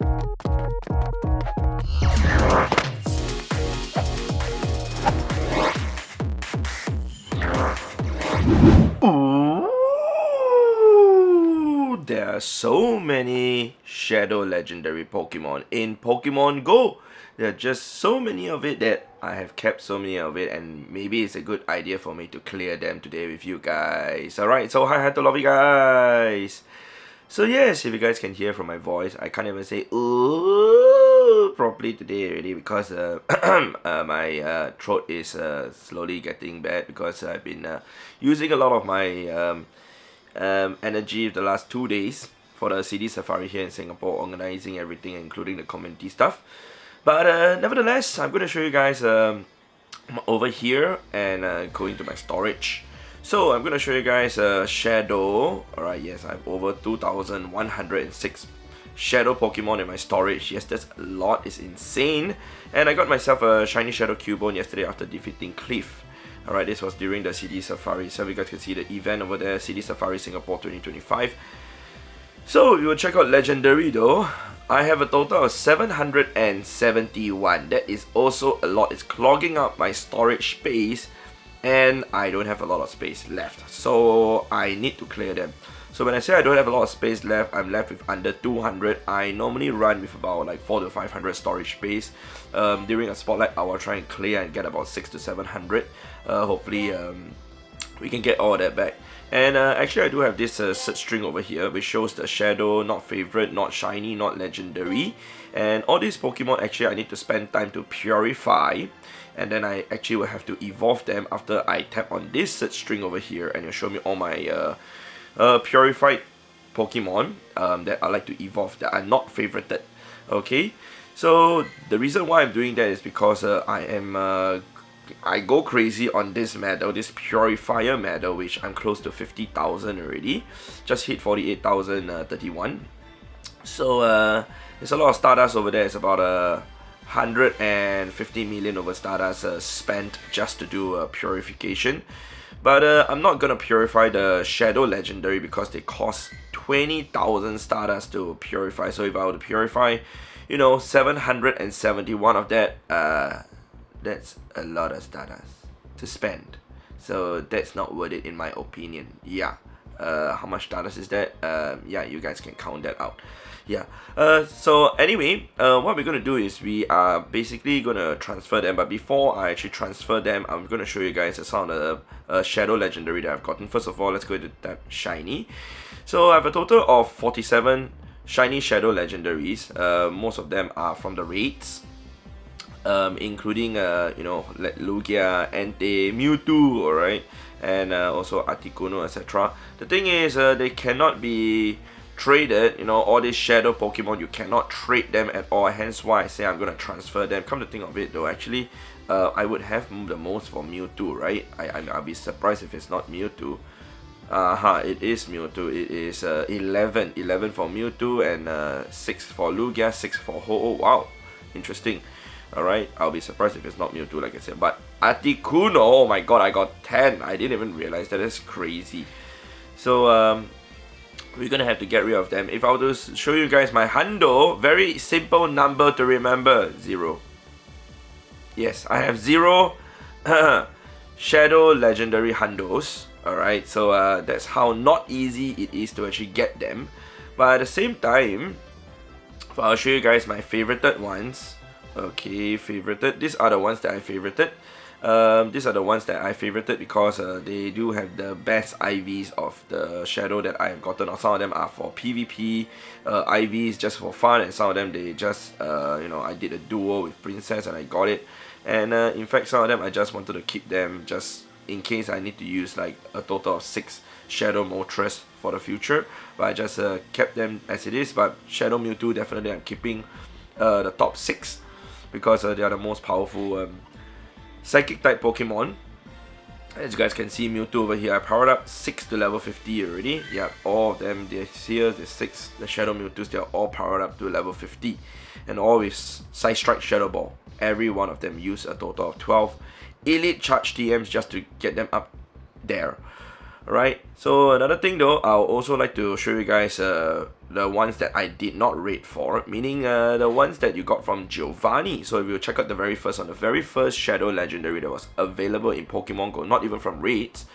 Ooh, there are so many Shadow Legendary Pokemon in Pokemon GO. There are just so many of it that I have kept so many of it, and maybe it's a good idea for me to clear them today with you guys. Alright, so hi to love you guys. So yes, if you guys can hear from my voice, I can't even say ooh properly today already because my throat is slowly getting bad because I've been using a lot of my energy the last 2 days for the CD Safari here in Singapore, organizing everything including the community stuff. But nevertheless, I'm going to show you guys over here and go into my storage. So I'm going to show you guys Shadow. Alright, yes, I have over 2,106 Shadow Pokemon in my storage. Yes, that's a lot. It's insane. And I got myself a shiny Shadow Cubone yesterday after defeating Cliff. Alright, this was during the CD Safari. So you guys can see the event over there, CD Safari Singapore 2025. So we will check out Legendary though. I have a total of 771. That is also a lot. It's clogging up my storage space, and I don't have a lot of space left, so I need to clear them. So when I say I don't have a lot of space left, I'm left with under 200. I normally run with about like 400 to 500 storage space. During a spotlight, I will try and clear and get about 600 to 700. Hopefully we can get all that back. And actually I do have this search string over here which shows the Shadow, not favorite, not shiny, not legendary. And all these Pokemon actually I need to spend time to purify, and then I actually will have to evolve them after I tap on this search string over here, and it'll show me all my purified Pokemon that I like to evolve that are not favorited. Okay, so the reason why I'm doing that is because I go crazy on this medal, this Purifier medal, which I'm close to 50,000 already. Just hit 48,031. So there's a lot of Stardust over there. It's about 150 million over Stardust spent just to do purification. But I'm not gonna purify the Shadow Legendary because they cost 20,000 Stardust to purify. So if I were to purify, you know, 771 of that, that's a lot of Stardust to spend. So that's not worth it in my opinion. Yeah. How much Stardust is that? Yeah, you guys can count that out. Yeah. So anyway, what we're gonna do is we are basically gonna transfer them. But before I actually transfer them, I'm gonna show you guys some of the Shadow Legendary that I've gotten. First of all, let's go to that shiny. So I have a total of 47 shiny Shadow Legendaries. Most of them are from the raids. Including you know, Lugia, Entei, Mewtwo, alright, and also Articuno, etc. The thing is, they cannot be traded. You know, all these Shadow Pokemon, you cannot trade them at all. Hence why I say I'm gonna transfer them. Come to think of it, though, actually, I would have the most for Mewtwo, right? I'll be surprised if it's not Mewtwo. It is Mewtwo. It is 11 for Mewtwo and 6 for Lugia, 6 for Ho-Oh. Wow, interesting. Alright, I'll be surprised if it's not Mewtwo, like I said. But Articuno, oh my god, I got 10. I didn't even realize that. That's crazy. So, we're gonna have to get rid of them. If I were to show you guys my hundo, very simple number to remember, 0. Yes, I have 0 Shadow Legendary hundos. Alright, so that's how not easy it is to actually get them. But at the same time, I'll show you guys my favorited ones. Okay, favorited. These are the ones that I favorited. These are the ones that I favorited because they do have the best IVs of the Shadow that I have gotten. Or some of them are for PvP IVs just for fun, and some of them they just you know, I did a duo with Princess and I got it. And in fact, some of them I just wanted to keep them just in case I need to use like a total of 6 Shadow Moltres for the future. But I just kept them as it is. But Shadow Mewtwo, definitely I'm keeping the top 6 because they are the most powerful Psychic type Pokemon. As you guys can see, Mewtwo over here, I powered up 6 to level 50 already. Yeah, all of them, here, the 6, the Shadow Mewtwo's, they're all powered up to level 50. And all with Side Strike Shadow Ball. Every one of them use a total of 12 Elite Charge TMs just to get them up there. Alright, so another thing though, I'll also like to show you guys the ones that I did not rate for, meaning the ones that you got from Giovanni. So if you check out the very first one, the very first Shadow Legendary that was available in Pokemon GO, not even from raids,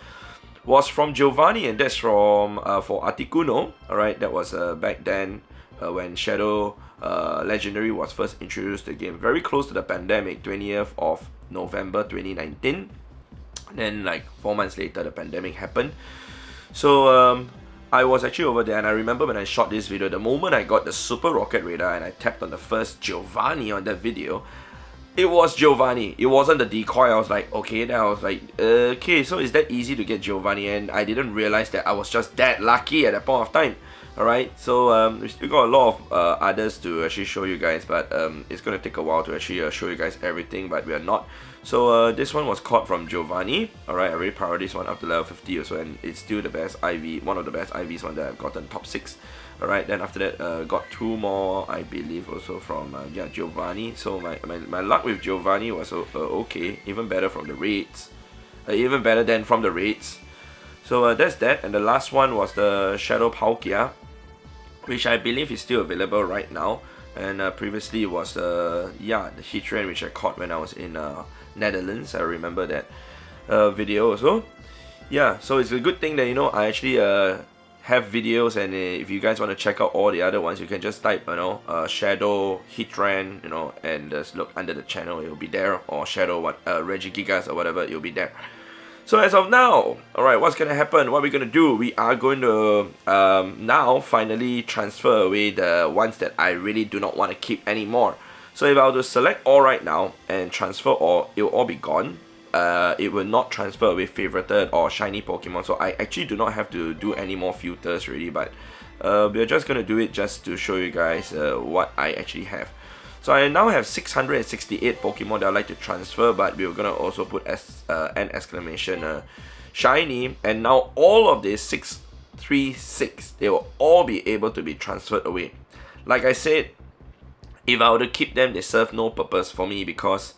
was from Giovanni, and that's from for Articuno. Alright, that was back then when Shadow Legendary was first introduced to the game, very close to the pandemic, 20th of November 2019. Then like 4 months later, the pandemic happened. So I was actually over there, and I remember when I shot this video, the moment I got the Super Rocket Radar and I tapped on the first Giovanni on that video, it was Giovanni. It wasn't the decoy. I was like, okay. Then I was like, okay, so is that easy to get Giovanni? And I didn't realize that I was just that lucky at that point of time. Alright, so we still got a lot of others to actually show you guys, but it's going to take a while to actually show you guys everything, but we are not. So this one was caught from Giovanni. Alright, I already powered this one up to level 50 also, and it's still the best IV, one of the best IVs one that I've gotten, top 6. Alright, then after that, got 2 more, I believe, also from yeah, Giovanni. So my luck with Giovanni was okay, even better from the raids, even better than from the raids. So that's that, and the last one was the Shadow Palkia, which I believe is still available right now, and previously it was yeah, the Heatran, which I caught when I was in Netherlands. I remember that video also. Yeah, so it's a good thing that, you know, I actually have videos, and if you guys want to check out all the other ones, you can just type, you know, Shadow Heatran, you know, and just look under the channel, it will be there, or Shadow Regigigas or whatever, it will be there. So as of now, alright, what's going to happen? What we're going to do? We are going to now finally transfer away the ones that I really do not want to keep anymore. So if I were to select all right now and transfer all, it will all be gone. It will not transfer away favorited or shiny Pokemon. So I actually do not have to do any more filters really, but we're just going to do it just to show you guys what I actually have. So I now have 668 Pokemon that I'd like to transfer, but we're gonna also put an exclamation shiny, and now all of these 636, they will all be able to be transferred away. Like I said, if I were to keep them, they serve no purpose for me, because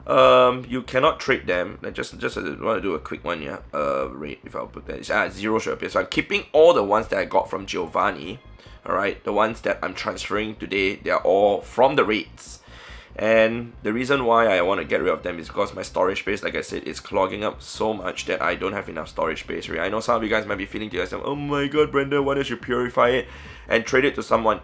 you cannot trade them. I just want to do a quick one, yeah. Rate, if I'll put that, it's 0 should appear. So I'm keeping all the ones that I got from Giovanni. Alright, the ones that I'm transferring today, they are all from the raids. And the reason why I want to get rid of them is because my storage space, like I said, is clogging up so much that I don't have enough storage space. Right? I know some of you guys might be feeling to yourself, oh my god, Brenda, why don't you purify it and trade it to someone?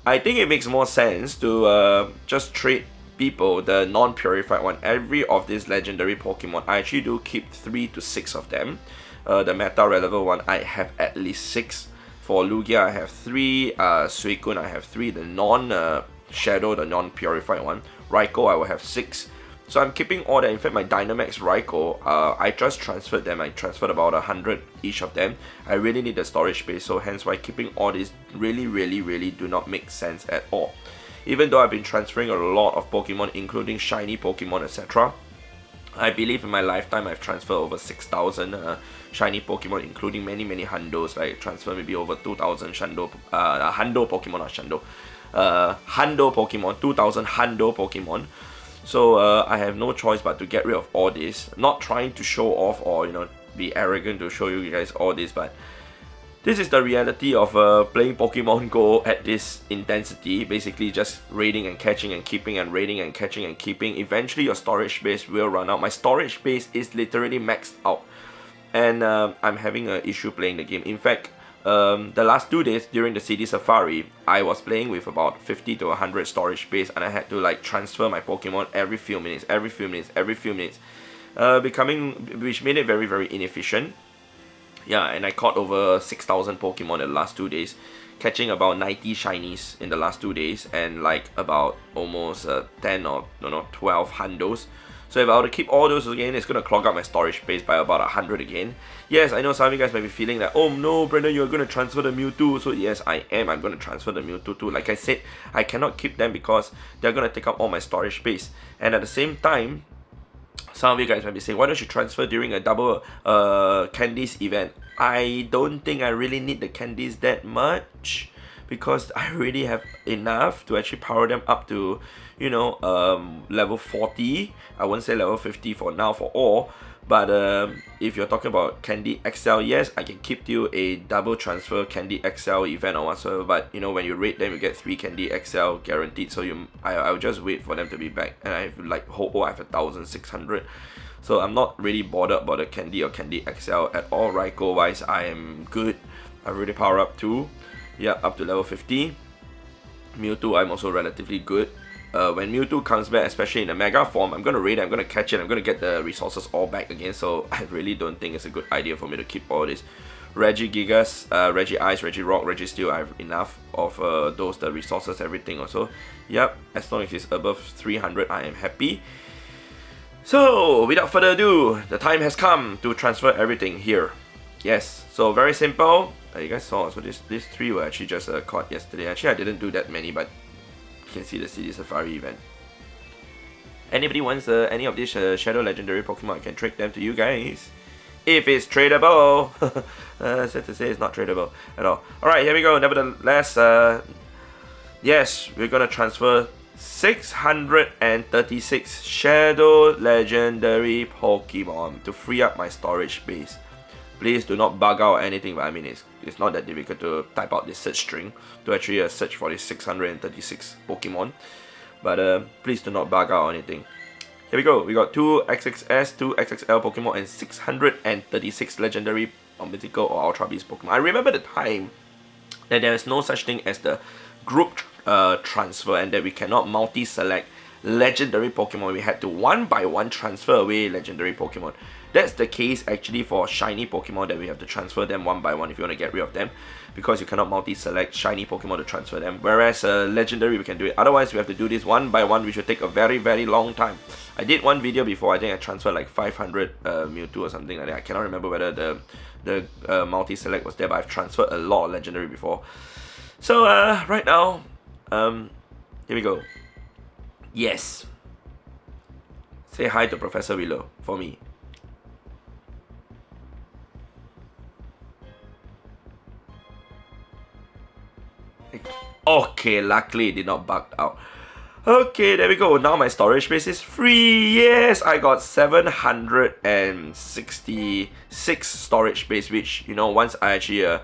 I think it makes more sense to just trade people the non-purified one. Every of these legendary Pokemon, I actually do keep 3 to 6 of them. The meta relevant one, I have at least 6. For Lugia, I have 3, Suicune, I have 3, the non-Shadow, the non-purified one. Raikou, I will have 6. So I'm keeping all that. In fact, my Dynamax Raikou, I just transferred them. I transferred about 100 each of them. I really need the storage space, so hence why keeping all these really do not make sense at all. Even though I've been transferring a lot of Pokemon, including shiny Pokemon, etc. I believe in my lifetime I've transferred over 6,000 shiny Pokemon, including many hundos. Like transfer maybe over 2,000 Hundo Pokemon, not Shando. Hundo Pokemon, 2,000 Hundo Pokemon. So I have no choice but to get rid of all this. Not trying to show off or, you know, be arrogant to show you guys all this, but this is the reality of playing Pokemon GO at this intensity. Basically just raiding and catching and keeping and raiding and catching and keeping. Eventually your storage space will run out. My storage space is literally maxed out. And I'm having an issue playing the game. In fact, the last 2 days during the City Safari, I was playing with about 50 to 100 storage space, and I had to like transfer my Pokemon every few minutes, which made it very inefficient. Yeah, and I caught over 6,000 Pokemon in the last 2 days, catching about 90 shinies in the last 2 days, and like about almost 10 or 12 hundos. So if I were to keep all those again, it's going to clog up my storage space by about 100 again. Yes, I know some of you guys might be feeling that, oh no, Brendan, you're going to transfer the Mewtwo. So yes, I am. I'm going to transfer the Mewtwo too. Like I said, I cannot keep them because they're going to take up all my storage space. And at the same time, some of you guys might be saying, why don't you transfer during a double candies event? I don't think I really need the candies that much, because I already have enough to actually power them up to, you know, level 40. I won't say level 50 for now for all, But if you're talking about Candy XL, yes, I can keep you a double transfer Candy XL event or whatsoever. But you know, when you rate them, you get 3 Candy XL guaranteed. So I'll just wait for them to be back. And I have like I have 1,600. So I'm not really bothered about the Candy or Candy XL at all. Raikou wise, I am good. I've already powered up to, yeah, up to level 50. Mewtwo, I'm also relatively good. When Mewtwo comes back, especially in the Mega form, I'm gonna raid it, I'm gonna catch it, I'm gonna get the resources all back again. So I really don't think it's a good idea for me to keep all this. Regigigas, Regice, Regirock, Registeel, I have enough of the resources, everything also. Yep, as long as it's above 300, I am happy. So, without further ado, the time has come to transfer everything here. Yes, so very simple. You guys saw, so these 3 were actually just caught yesterday. Actually, I didn't do that many, but you can see the City Safari event. Anybody wants any of these Shadow Legendary Pokemon, I can trade them to you guys. If it's tradable. Sad to say it's not tradable at all. Alright, here we go. Nevertheless, yes, we're gonna transfer 636 Shadow Legendary Pokemon to free up my storage space. Please do not bug out or anything, but I mean it's not that difficult to type out this search string to actually search for these 636 Pokemon. But please do not bug out or anything. Here we go. We got 2 XXS, 2 XXL Pokemon, and 636 Legendary or Mythical or Ultra Beast Pokemon. I remember the time that there is no such thing as the group transfer, and that we cannot multi-select Legendary Pokemon. We had to one by one transfer away Legendary Pokemon. That's the case actually for shiny Pokemon, that we have to transfer them one by one if you want to get rid of them, because you cannot multi-select shiny Pokemon to transfer them. Whereas Legendary, we can do it. Otherwise, we have to do this one by one, which will take a very, very long time. I did one video before. I think I transferred like 500 Mewtwo or something like that. I cannot remember whether the multi-select was there, but I've transferred a lot of Legendary before. So right now, here we go. Yes. Say hi to Professor Willow for me. Okay, luckily it did not bug out. Okay, there we go. Now my storage space is free. Yes, I got 766 storage space, which, you know, once I actually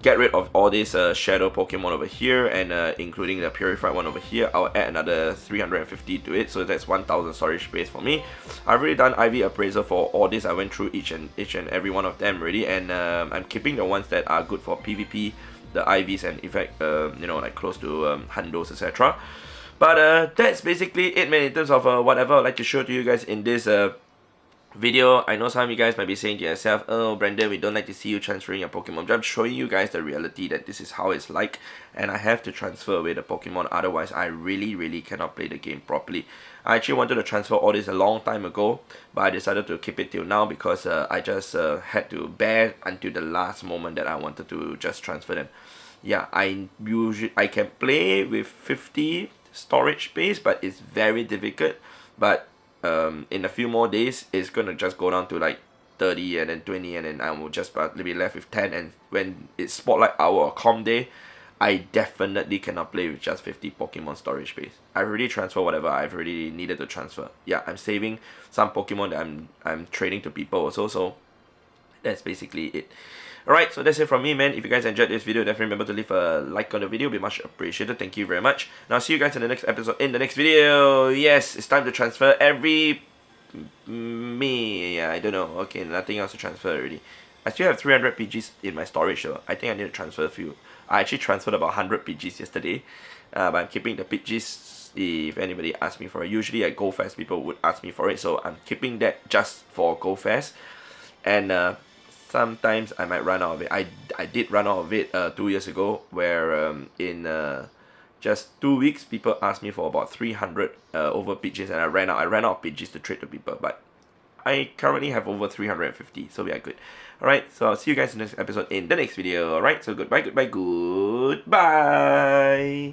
get rid of all these shadow Pokemon over here, and including the purified one over here, I'll add another 350 to it, so that's 1000 storage space for me. I've already done IV appraisal for all this. I went through each and every one of them already, and I'm keeping the ones that are good for PvP, the IVs, and in fact, you know, like close to Hundos, etc. But that's basically it, man, in terms of whatever I'd like to show to you guys in this video. I know some of you guys might be saying to yourself, oh Brandon, we don't like to see you transferring your Pokemon. I'm showing you guys the reality that this is how it's like, and I have to transfer away the Pokemon, otherwise I really cannot play the game properly. I actually wanted to transfer all this a long time ago, but I decided to keep it till now because I just had to bear until the last moment that I wanted to just transfer them. Yeah, I can play with 50 storage space, but it's very difficult. But in a few more days, it's gonna just go down to like 30 and then 20, and then I will just be left with 10. And when it's Spotlight Hour or Com Day, I definitely cannot play with just 50 Pokemon storage space. I've already transferred whatever I've already needed to transfer. Yeah, I'm saving some Pokemon that I'm trading to people also, so that's basically it. Alright, so that's it from me, man. If you guys enjoyed this video, definitely remember to leave a like on the video. It'll be much appreciated. Thank you very much. And I'll see you guys in the next episode, in the next video. Yes, it's time to transfer every... I don't know. Okay, nothing else to transfer already. I still have 300 PGs in my storage, so I think I need to transfer a few. I actually transferred about 100 PGs yesterday, but I'm keeping the PGs if anybody asks me for it. Usually at GoFest, people would ask me for it, so I'm keeping that just for GoFest. And sometimes I might run out of it. I did run out of it 2 years ago, where in just 2 weeks, people asked me for about 300 over PGs, and I ran out of PGs to trade to people, but I currently have over 350, so we are good. Alright, so I'll see you guys in the next episode in the next video. Alright, so goodbye.